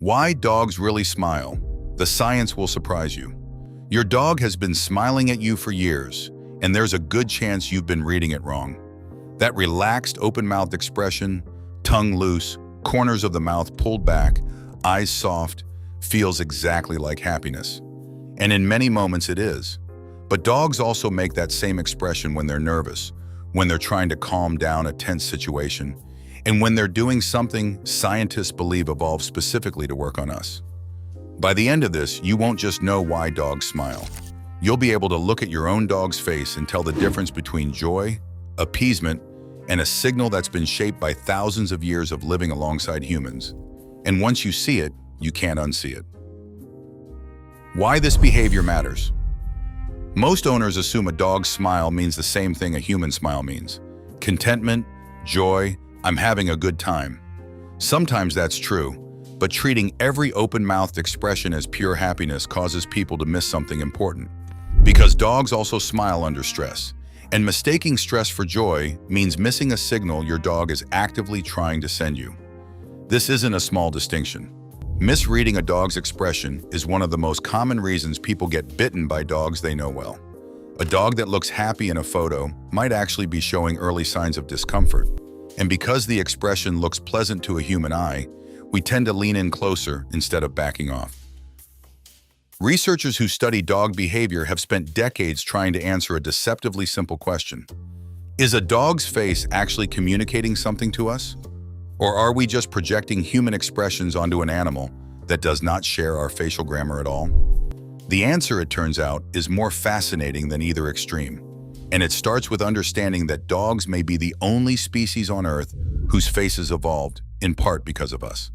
Why dogs really smile? The science will surprise you. Your dog has been smiling at you for years, and there's a good chance you've been reading it wrong. That relaxed, open-mouthed expression, tongue loose, corners of the mouth pulled back, eyes soft, feels exactly like happiness. And in many moments it is. But dogs also make that same expression when they're nervous, when they're trying to calm down a tense situation, and when they're doing something scientists believe evolved specifically to work on us. By the end of this, you won't just know why dogs smile. You'll be able to look at your own dog's face and tell the difference between joy, appeasement, and a signal that's been shaped by thousands of years of living alongside humans. And once you see it, you can't unsee it. Why this behavior matters. Most owners assume a dog's smile means the same thing a human smile means. Contentment, joy, I'm having a good time. Sometimes that's true, but treating every open-mouthed expression as pure happiness causes people to miss something important. Because dogs also smile under stress, and mistaking stress for joy means missing a signal your dog is actively trying to send you. This isn't a small distinction. Misreading a dog's expression is one of the most common reasons people get bitten by dogs they know well. A dog that looks happy in a photo might actually be showing early signs of discomfort. And because the expression looks pleasant to a human eye, we tend to lean in closer instead of backing off. Researchers who study dog behavior have spent decades trying to answer a deceptively simple question. Is a dog's face actually communicating something to us? Or are we just projecting human expressions onto an animal that does not share our facial grammar at all? The answer, it turns out, is more fascinating than either extreme. And it starts with understanding that dogs may be the only species on Earth whose faces evolved, in part because of us.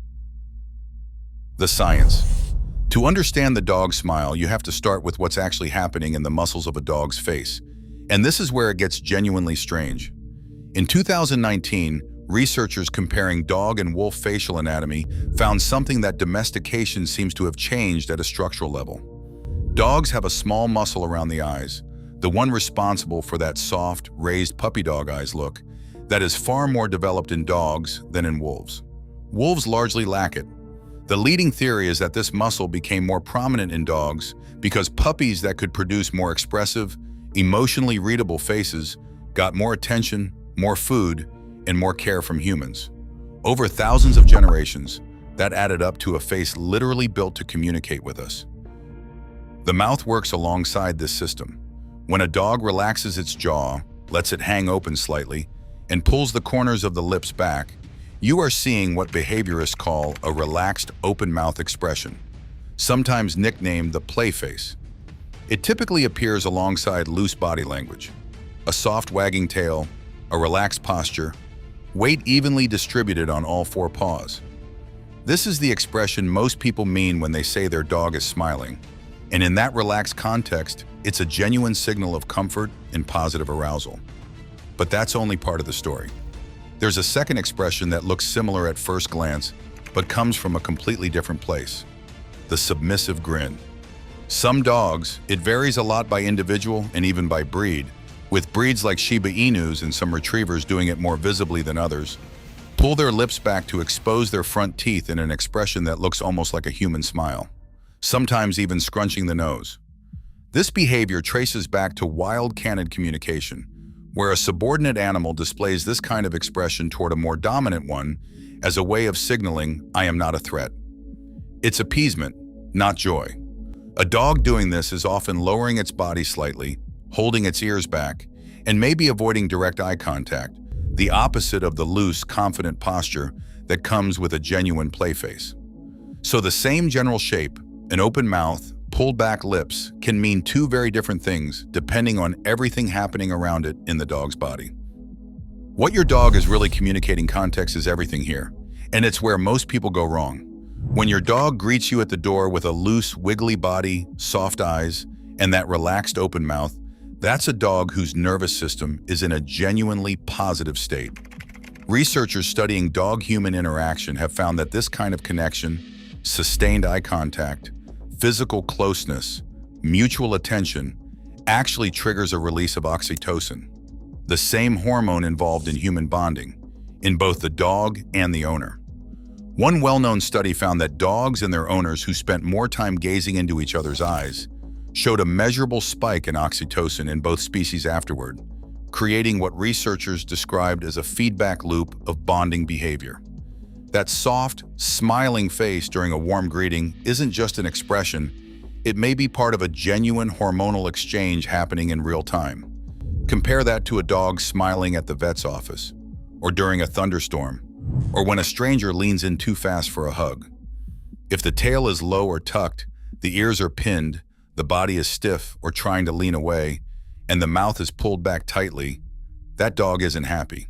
The science. To understand the dog smile, you have to start with what's actually happening in the muscles of a dog's face. And this is where it gets genuinely strange. In 2019, researchers comparing dog and wolf facial anatomy found something that domestication seems to have changed at a structural level. Dogs have a small muscle around the eyes, the one responsible for that soft, raised puppy dog eyes look, that is far more developed in dogs than in wolves. Wolves largely lack it. The leading theory is that this muscle became more prominent in dogs because puppies that could produce more expressive, emotionally readable faces got more attention, more food, and more care from humans. Over thousands of generations, that added up to a face literally built to communicate with us. The mouth works alongside this system. When a dog relaxes its jaw, lets it hang open slightly, and pulls the corners of the lips back, you are seeing what behaviorists call a relaxed open mouth expression, sometimes nicknamed the play face. It typically appears alongside loose body language, a soft wagging tail, a relaxed posture, weight evenly distributed on all four paws. This is the expression most people mean when they say their dog is smiling. And in that relaxed context, it's a genuine signal of comfort and positive arousal. But that's only part of the story. There's a second expression that looks similar at first glance, but comes from a completely different place: the submissive grin. Some dogs, it varies a lot by individual and even by breed, with breeds like Shiba Inus and some retrievers doing it more visibly than others, pull their lips back to expose their front teeth in an expression that looks almost like a human smile, sometimes even scrunching the nose. This behavior traces back to wild canine communication, where a subordinate animal displays this kind of expression toward a more dominant one as a way of signaling, I am not a threat. It's appeasement, not joy. A dog doing this is often lowering its body slightly, holding its ears back, and maybe avoiding direct eye contact, the opposite of the loose, confident posture that comes with a genuine play face. So the same general shape, an open mouth, pulled back lips, can mean two very different things depending on everything happening around it in the dog's body. What your dog is really communicating context is everything here, and it's where most people go wrong. When your dog greets you at the door with a loose, wiggly body, soft eyes, and that relaxed open mouth, that's a dog whose nervous system is in a genuinely positive state. Researchers studying dog-human interaction have found that this kind of connection, sustained eye contact, physical closeness, mutual attention, actually triggers a release of oxytocin, the same hormone involved in human bonding, in both the dog and the owner. One well-known study found that dogs and their owners who spent more time gazing into each other's eyes showed a measurable spike in oxytocin in both species afterward, creating what researchers described as a feedback loop of bonding behavior. That soft, smiling face during a warm greeting isn't just an expression, it may be part of a genuine hormonal exchange happening in real time. Compare that to a dog smiling at the vet's office, or during a thunderstorm, or when a stranger leans in too fast for a hug. If the tail is low or tucked, the ears are pinned, the body is stiff or trying to lean away, and the mouth is pulled back tightly, that dog isn't happy.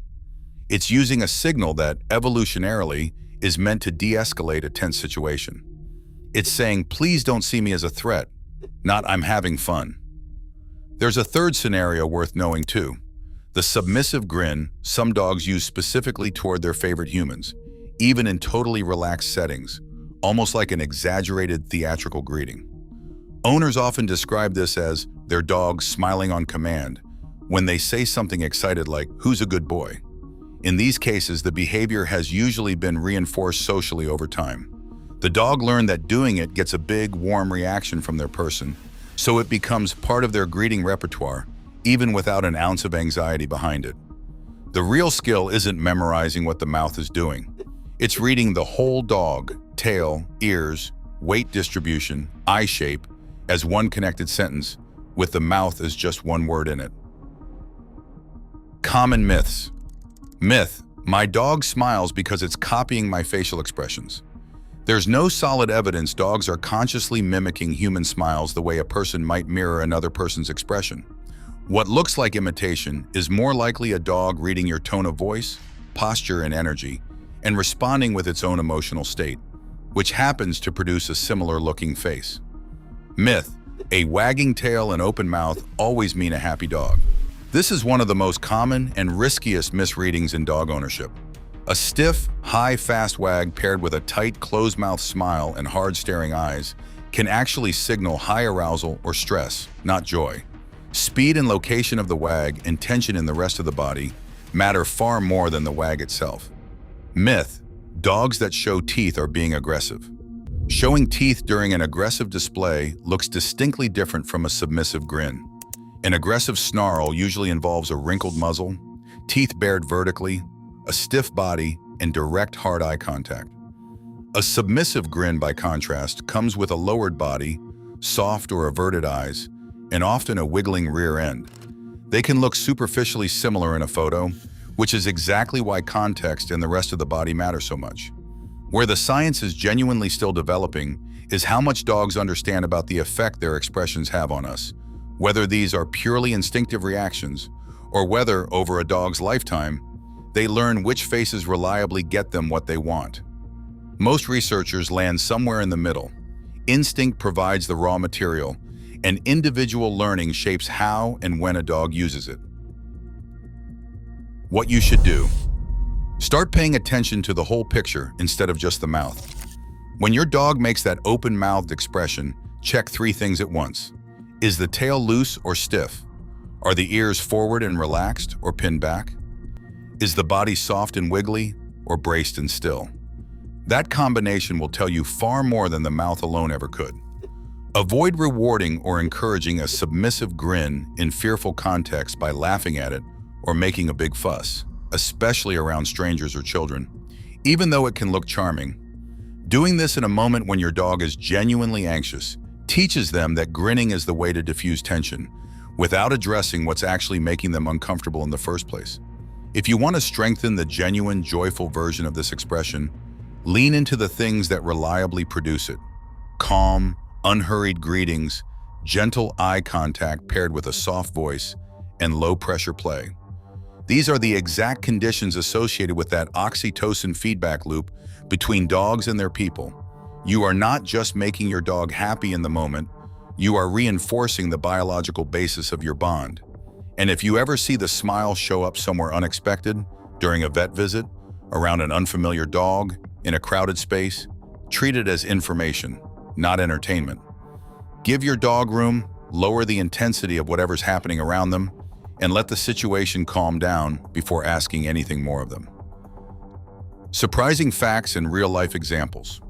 It's using a signal that, evolutionarily, is meant to de-escalate a tense situation. It's saying, please don't see me as a threat, not I'm having fun. There's a third scenario worth knowing too. The submissive grin some dogs use specifically toward their favorite humans, even in totally relaxed settings, almost like an exaggerated theatrical greeting. Owners often describe this as their dog smiling on command when they say something excited like, "Who's a good boy?" In these cases, the behavior has usually been reinforced socially over time. The dog learned that doing it gets a big, warm reaction from their person, so it becomes part of their greeting repertoire, even without an ounce of anxiety behind it. The real skill isn't memorizing what the mouth is doing. It's reading the whole dog, tail, ears, weight distribution, eye shape, as one connected sentence, with the mouth as just one word in it. Common myths. Myth: my dog smiles because it's copying my facial expressions. There's no solid evidence dogs are consciously mimicking human smiles the way a person might mirror another person's expression. What looks like imitation is more likely a dog reading your tone of voice, posture, and energy, and responding with its own emotional state, which happens to produce a similar-looking face. Myth: a wagging tail and open mouth always mean a happy dog. This is one of the most common and riskiest misreadings in dog ownership. A stiff, high, fast wag paired with a tight, closed-mouth smile and hard staring eyes can actually signal high arousal or stress, not joy. Speed and location of the wag and tension in the rest of the body matter far more than the wag itself. Myth: dogs that show teeth are being aggressive. Showing teeth during an aggressive display looks distinctly different from a submissive grin. An aggressive snarl usually involves a wrinkled muzzle, teeth bared vertically, a stiff body, and direct hard eye contact. A submissive grin, by contrast, comes with a lowered body, soft or averted eyes, and often a wiggling rear end. They can look superficially similar in a photo, which is exactly why context and the rest of the body matter so much. Where the science is genuinely still developing is how much dogs understand about the effect their expressions have on us, whether these are purely instinctive reactions, or whether, over a dog's lifetime, they learn which faces reliably get them what they want. Most researchers land somewhere in the middle. Instinct provides the raw material, and individual learning shapes how and when a dog uses it. What you should do: start paying attention to the whole picture instead of just the mouth. When your dog makes that open-mouthed expression, check 3 things at once. Is the tail loose or stiff? Are the ears forward and relaxed or pinned back? Is the body soft and wiggly or braced and still? That combination will tell you far more than the mouth alone ever could. Avoid rewarding or encouraging a submissive grin in fearful context by laughing at it or making a big fuss, especially around strangers or children, even though it can look charming. Doing this in a moment when your dog is genuinely anxious teaches them that grinning is the way to diffuse tension, without addressing what's actually making them uncomfortable in the first place. If you want to strengthen the genuine, joyful version of this expression, lean into the things that reliably produce it: calm, unhurried greetings, gentle eye contact paired with a soft voice, and low-pressure play. These are the exact conditions associated with that oxytocin feedback loop between dogs and their people. You are not just making your dog happy in the moment, you are reinforcing the biological basis of your bond. And if you ever see the smile show up somewhere unexpected, during a vet visit, around an unfamiliar dog, in a crowded space, treat it as information, not entertainment. Give your dog room, lower the intensity of whatever's happening around them, and let the situation calm down before asking anything more of them. Surprising facts and real-life examples.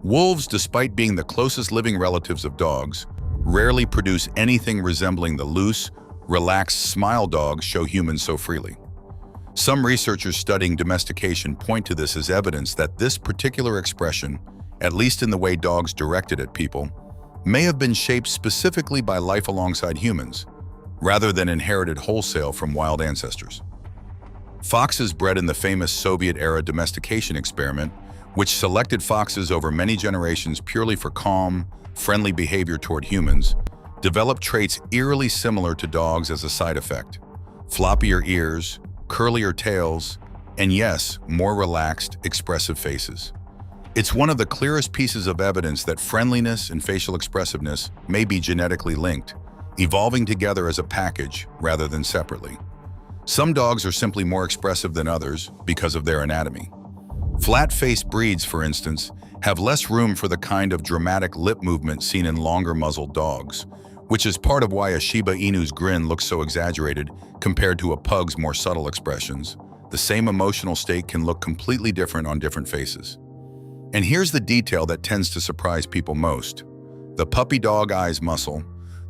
Wolves, despite being the closest living relatives of dogs, rarely produce anything resembling the loose, relaxed smile dogs show humans so freely. Some researchers studying domestication point to this as evidence that this particular expression, at least in the way dogs direct it at people, may have been shaped specifically by life alongside humans, rather than inherited wholesale from wild ancestors. Foxes bred in the famous Soviet-era domestication experiment, which selected foxes over many generations purely for calm, friendly behavior toward humans, developed traits eerily similar to dogs as a side effect: floppier ears, curlier tails, and yes, more relaxed, expressive faces. It's one of the clearest pieces of evidence that friendliness and facial expressiveness may be genetically linked, evolving together as a package rather than separately. Some dogs are simply more expressive than others because of their anatomy. Flat-faced breeds, for instance, have less room for the kind of dramatic lip movement seen in longer-muzzled dogs, which is part of why a Shiba Inu's grin looks so exaggerated compared to a pug's more subtle expressions. The same emotional state can look completely different on different faces. And here's the detail that tends to surprise people most. The puppy dog eyes muscle,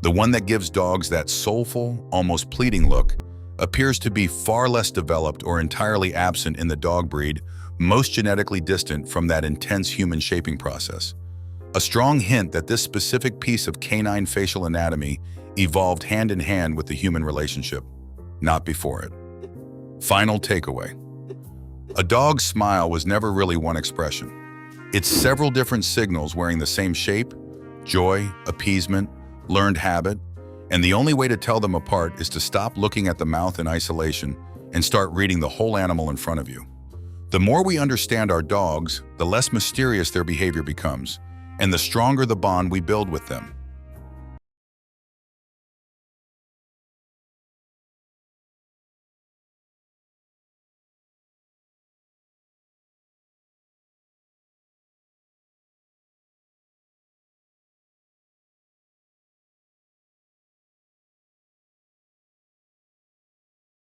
the one that gives dogs that soulful, almost pleading look, appears to be far less developed or entirely absent in the dog breed most genetically distant from that intense human shaping process. A strong hint that this specific piece of canine facial anatomy evolved hand in hand with the human relationship, not before it. Final takeaway. A dog's smile was never really one expression. It's several different signals wearing the same shape: joy, appeasement, learned habit, and the only way to tell them apart is to stop looking at the mouth in isolation and start reading the whole animal in front of you. The more we understand our dogs, the less mysterious their behavior becomes, and the stronger the bond we build with them.